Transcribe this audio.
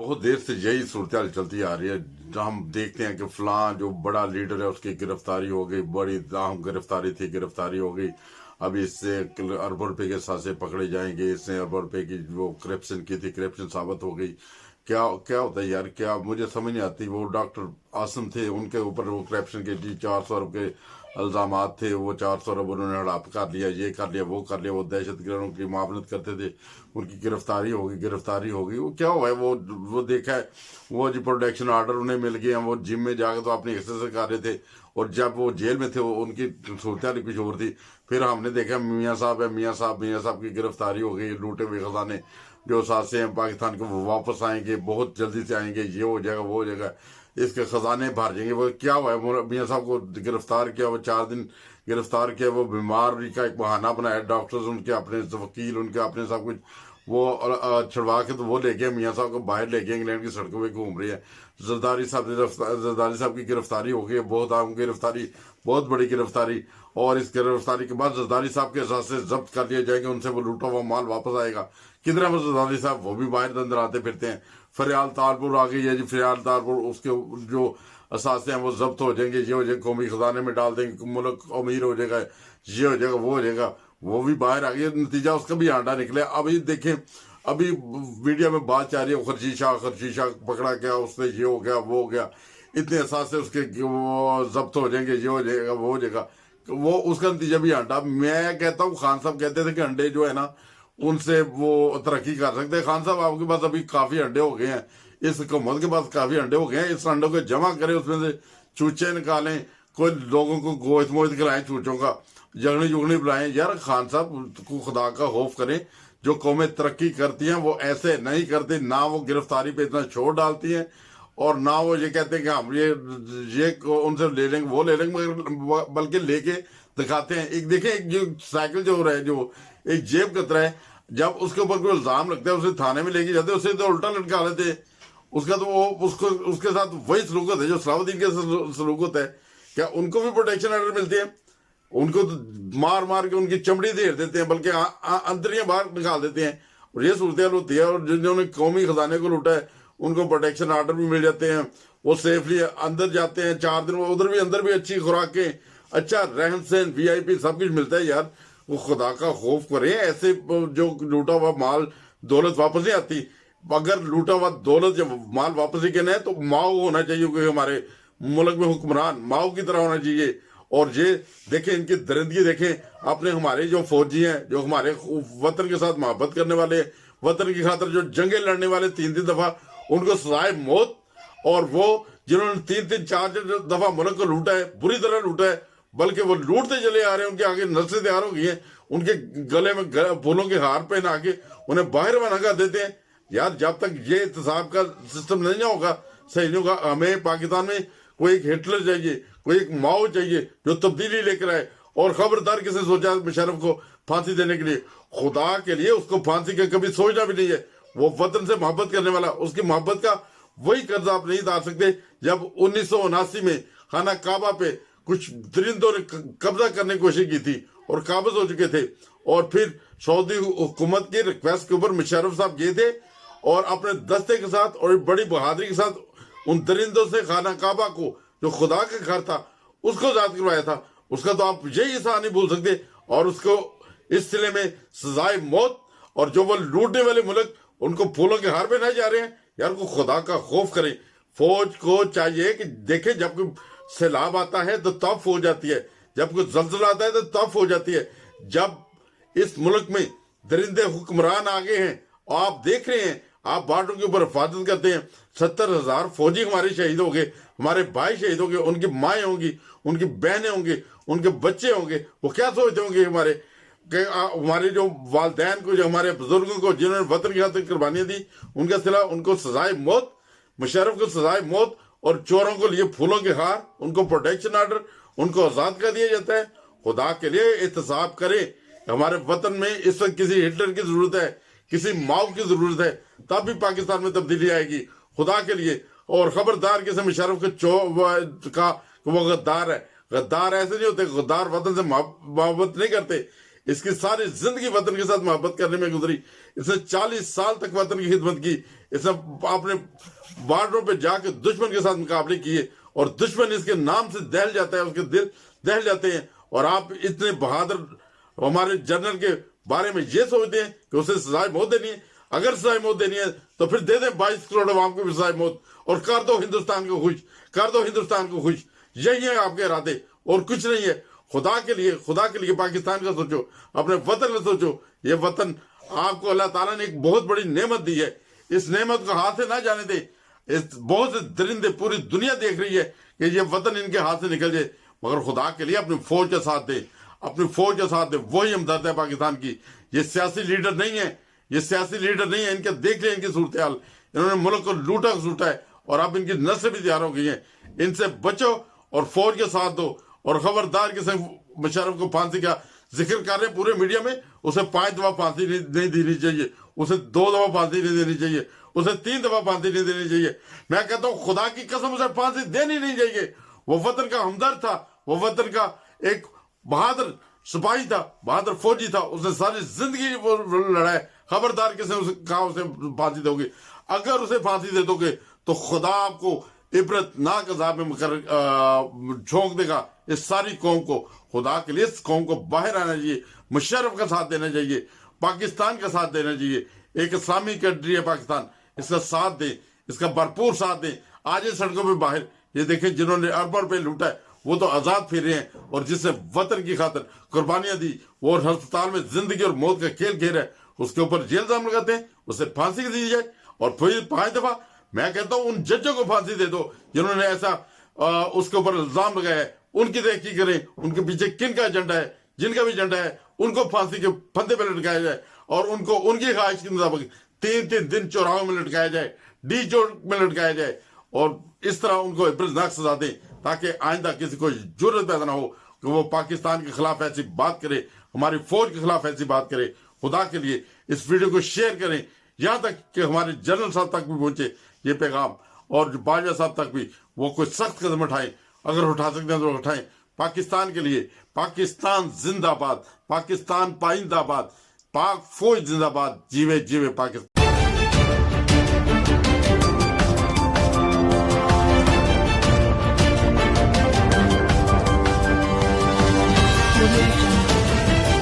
बहुत देर से यही सूरत हाल चलती आ रही है, जहाँ हम देखते हैं कि फलां जो बड़ा लीडर है उसकी गिरफ्तारी हो गई, बड़ी अहम गिरफ्तारी थी, गिरफ्तारी हो गई। अभी इससे अरबों रुपए के सासे पकड़े जाएंगे, इसने अरबों रुपए की वो करप्शन की थी, करप्शन साबित हो गई। क्या क्या होता है यार, क्या मुझे समझ नहीं आती। वो डॉक्टर आसिम थे, उनके ऊपर वो करप्शन के जी 400 अरब के इल्जामात थे, वो 400 अरब उन्होंने हड़प कर लिया, ये कर लिया, वो कर लिया, वो दहशत गर्दों की मामलत करते थे, उनकी गिरफ्तारी होगी, गिरफ्तारी होगी। वो क्या हुआ है, वो देखा है, वो जी प्रोटेक्शन ऑर्डर उन्हें मिल गया, वो जिम में जाकर तो अपनी एक्सरसाइज कर रहे थे, और जब वो जेल में थे वो उनकी सूरत कुछ और थी। फिर हमने देखा मियाँ साहब है, मियाँ साहब की गिरफ्तारी हो गई। लूटे हुए खजाने जो सासे हैं पाकिस्तान को वो वापस आएंगे, बहुत जल्दी से आएंगे, ये हो जाएगा, वो हो जाएगा, इसके खजाने भर जाएंगे। वो क्या हुआ है, मियाँ साहब को गिरफ्तार किया, वो 4 दिन गिरफ्तार किया, वो बीमारी का एक बहाना बनाया, डॉक्टर्स उनके अपने, वकील उनके अपने, सब कुछ वो छुड़वा के तो वो ले गए मियाँ साहब को, बाहर ले गए, इंग्लैंड की सड़कों पे घूम रही है। जरदारी साहब की गिरफ्तारी हो गई है, बहुत आम गिरफ्तारी, बहुत बड़ी गिरफ्तारी। और इस गिरफ्तारी के बाद जरदारी साहब के हिसाब से जब्त कर लिए जाएंगे, उनसे वो लूटा हुआ माल वापस आएगा। किधर है वो जरदारी साहब, वो भी बाहर अंदर आते फिरते हैं। फरियाल तारपुर आ गई है जी, फरियाल तारपुर, उसके जो असासे हैं वो जब्त हो जाएंगे, ये हो जाएगा, कौमी खजाने में डाल देंगे, मुल्क अमीर हो जाएगा, ये हो जाएगा, वो हो जाएगा। वो भी बाहर आ गई, नतीजा उसका भी आंडा निकले। अभी देखें, अभी मीडिया में बात जा रही है, खर्चीशा पकड़ा गया, उसने ये हो गया, वो हो गया, इतने असासे उसके वो जब्त हो जाएंगे, ये हो जाएगा, वो हो जाएगा। वो उसका नतीजा भी आंडा। मैं कहता हूँ, खान साहब कहते थे कि अंडे जो है ना उनसे वो तरक्की कर सकते हैं। खान साहब आपके पास अभी काफी अंडे हो गए हैं, इस हुकूमत के पास काफी अंडे हो गए हैं, इस अंडों को जमा करें, उसमें से चूचे निकालें, कोई लोगों को गोश्त मोश्त खिलाएं, चूचों का जगनी जुगनी बुलाएं। यार खान साहब को खुदा का खौफ करें। जो कौमें तरक्की करती हैं वो ऐसे नहीं करती, ना वो गिरफ्तारी पे इतना छोड़ डालती हैं, और ना वो ये कहते हैं कि हम ये उनसे ले लेंगे, वो ले लेंगे, मगर बल्कि लेके दिखाते हैं। एक देखें, एक जो साइकिल जो हो रहा है, जो एक जेब कतरा है, जब उसके ऊपर कोई इल्जाम लगता है, उसे थाने में लेके जाते हैं, उसे तो उल्टा लटका लेते हैं। उसका तो वो उसको उसके साथ वही सलूकत है जो सलाउद्दीन के सलूकत है। क्या उनको भी प्रोटेक्शन ऑर्डर मिलते हैं? उनको तो मार मार के उनकी चमड़ी देर देते हैं, बल्कि अंतरियां बाहर निकाल देते हैं, और ये सूरत होती है। और जिन्होंने कौमी खजाने को लूटा है उनको प्रोटेक्शन ऑर्डर भी मिल जाते हैं, वो सेफली अंदर जाते हैं 4 दिन, उधर भी अंदर भी अच्छी खुराकें, अच्छा रहन सहन, VIP सब कुछ मिलता है। यार वो खुदा का खौफ करें, ऐसे जो लूटा हुआ माल दौलत वापस नहीं आती। अगर लूटा हुआ दौलत जब माल वापस ही कहना है तो माओ होना चाहिए, क्योंकि हमारे मुल्क में हुक्मरान माओ की तरह होना चाहिए। और ये देखें, इनकी दरिंदगी देखें। अपने हमारे जो फौजी हैं, जो हमारे वतन के साथ मोहब्बत करने वाले, वतन की खातर जो जंगे लड़ने वाले, 3-3 दफा उनको सजाए मौत। और वो जिन्होंने 3-3 4 दफा मुल्क को लूटा है, बुरी तरह लूटा है, बल्कि वो लूटते चले आ रहे हैं, उनके आगे नस्लें तैयार हो गई हैं, उनके गले में फूलों के हार पहना के उन्हें बाहर बना कर देते हैं। यार जब तक ये एहतसाब का सिस्टम नहीं होगा, सही नहीं होगा। हमें पाकिस्तान में कोई एक हिटलर चाहिए, कोई एक माओ चाहिए जो तब्दीली लेकर आए। और खबरदार किसी सोचा मुशर्रफ को फांसी देने के लिए, खुदा के लिए उसको फांसी का कभी सोचना भी नहीं है। वो वतन से मोहब्बत करने वाला, उसकी मोहब्बत का वही कर्ज आप नहीं उतार सकते। जब 1979 में खाना काबा पे कुछ दरिंदों ने कब्जा करने की कोशिश की थी और काबज हो चुके थे, और फिर सऊदी हुकूमत की रिक्वेस्ट के ऊपर मुशर्रफ साहब गए थे और अपने दस्ते के साथ और बड़ी बहादुरी के साथ उन दरिंदों से खाना काबा को, जो खुदा का घर था, उसको आजाद करवाया था। उसका तो आप यही एहसान नहीं भूल सकते। और उसको इस सिले में सजाए मौत, और जो वो लूटने वाले मुल्क उनको फूलों के हार पहनाए जा रहे हैं। यार को खुदा का खौफ करें। फौज को चाहिए कि देखे, जब कोई सैलाब आता है तो तब फौज आती है, जब कोई जल्जला आता है तो तब फौज आती है। जब इस मुल्क में दरिंदे हुक्मरान आ गए हैं, आप देख रहे हैं, आप बार्डरों के ऊपर हिफाजत करते हैं, 70,000 फौजी हमारे शहीद हो गए, हमारे भाई शहीद हो गए, उनकी माएँ होंगी, उनकी बहनें होंगी, उनके बच्चे होंगे। वो क्या सोचते होंगे हमारे जो वालदैन को, जो हमारे बुजुर्गों को जिन्होंने वतन की खातिर कुर्बानियां दी, उनका सिला, उनको सजाए मौत, मुशर्रफ को सजाए मौत, और चोरों को लिए फूलों के हार, उनको प्रोटेक्शन ऑर्डर, उनको आजाद कर दिया जाता है। खुदा के लिए एहतसाब करें। हमारे वतन में इस वक्त किसी हिटलर की जरूरत है, किसी माओ की जरूरत है, तब भी पाकिस्तान में तब्दीली आएगी, खुदा के लिए। और खबरदार किसी मुशर्रफ का वो गद्दार है। गद्दार ऐसे नहीं होते, गद्दार वतन से मोहब्बत नहीं करते। इसकी सारी जिंदगी वतन के साथ मोहब्बत करने में गुजरी, इसने 40 साल तक वतन की खिदमत की। इसने अपने बॉर्डरों पे जाके दुश्मन के साथ मुकाबले किए और दुश्मन इसके नाम से दहल जाता है, उसके दिल दहल जाते हैं। और आप इतने बहादुर हमारे जनरल के बारे में ये सोचते हैं कि उसे सजाए मौत देनी है। अगर सजाए मौत देनी है तो फिर दे दें 22 करोड़ अवाम को भी सजाए मौत और कर दो हिंदुस्तान को खुश, कर दो हिंदुस्तान को खुश। यही है आपके इरादे और कुछ नहीं है। खुदा के लिए पाकिस्तान का सोचो, अपने वतन का सोचो। ये वतन आपको अल्लाह ताला ने एक बहुत बड़ी नेमत दी है, इस नेमत को हाथ से ना जाने दे। इस बहुत से दरिंदे पूरी दुनिया देख रही है कि ये वतन इनके हाथ से निकल जाए, मगर खुदा के लिए अपनी फौज के साथ दे, अपनी फौज के साथ दे। वही हमदर्द है पाकिस्तान की। ये सियासी लीडर नहीं है, ये सियासी लीडर नहीं है। इनके देख लें इनकी सूरत हाल, इन्होंने मुल्क को लूटा सूटा है और अब इनकी नस्ल भी तैयार हो गई है। इनसे बचो और फौज के साथ दो। और खबरदार किसी मुशर्रफ को फांसी का जिक्र कर रहे पूरे मीडिया में, उसे 5 दफा फांसी नहीं देनी चाहिए, उसे 2 दफा फांसी नहीं देनी चाहिए, उसे 3 दफा फांसी नहीं देनी चाहिए। मैं कहता हूं खुदा की कसम उसे फांसी देनी नहीं चाहिए। वो वतन का हमदर्द था, वो वतन का एक बहादुर सिपाही था, बहादुर फौजी था। उसने सारी जिंदगी वो लड़ा है। खबरदार किसी उसे कहा उसे फांसी दोगे। अगर उसे फांसी दे दोगे तो खुदा आपको इबरतनाक अज़ाब में झोंक देगा इस सारी कौम को। खुदा के लिए इस कौम को बाहर आना चाहिए, मुशर्रफ का साथ देना चाहिए, पाकिस्तान का साथ देना चाहिए। एक इस्लामी कंट्री है पाकिस्तान, इसका साथ दें, इसका भरपूर साथ दें। आज ये सड़कों पे बाहर ये देखें जिन्होंने अरबों पे लूटा है वो तो आजाद फिर रहे हैं, और जिससे वतन की खातिर कुर्बानियां दी वो अस्पताल में जिंदगी और मौत का खेल खेल रहा है, उसके ऊपर जेल इल्जाम लगाते हैं, उसे फांसी दी जाए। और फिर 5 दफा मैं कहता हूं उन जजों को फांसी दे दो जिन्होंने ऐसा उसके ऊपर इल्जाम लगाया है। उनकी तहकीक करें, उनके पीछे किन का एजेंडा है, जिनका भी एजेंडा है उनको फांसी के फंदे पर लटकाया जाए और उनको उनकी ख्वाहिश के मुताबिक 3-3 दिन चौराहों में लटकाया जाए, डी चौक में लटकाया जाए और इस तरह उनको इबरतनाक सजा दें, ताकि आइंदा किसी को जरूरत पैदा ना हो कि वो पाकिस्तान के खिलाफ ऐसी बात करे, हमारी फौज के खिलाफ ऐसी बात करे। खुदा के लिए इस वीडियो को शेयर करें, यहां तक कि हमारे जनरल साहब तक भी पहुंचे ये पैगाम, और जो बाजवा साहब तक भी वो कोई सख्त कदम उठाएं। अगर उठा सकते हैं तो उठाएं। पाकिस्तान के लिए, पाकिस्तान जिंदाबाद, पाकिस्तान पाइंदाबाद, पाक फौज जिंदाबाद। जीवे जीवे पाकिस्तान।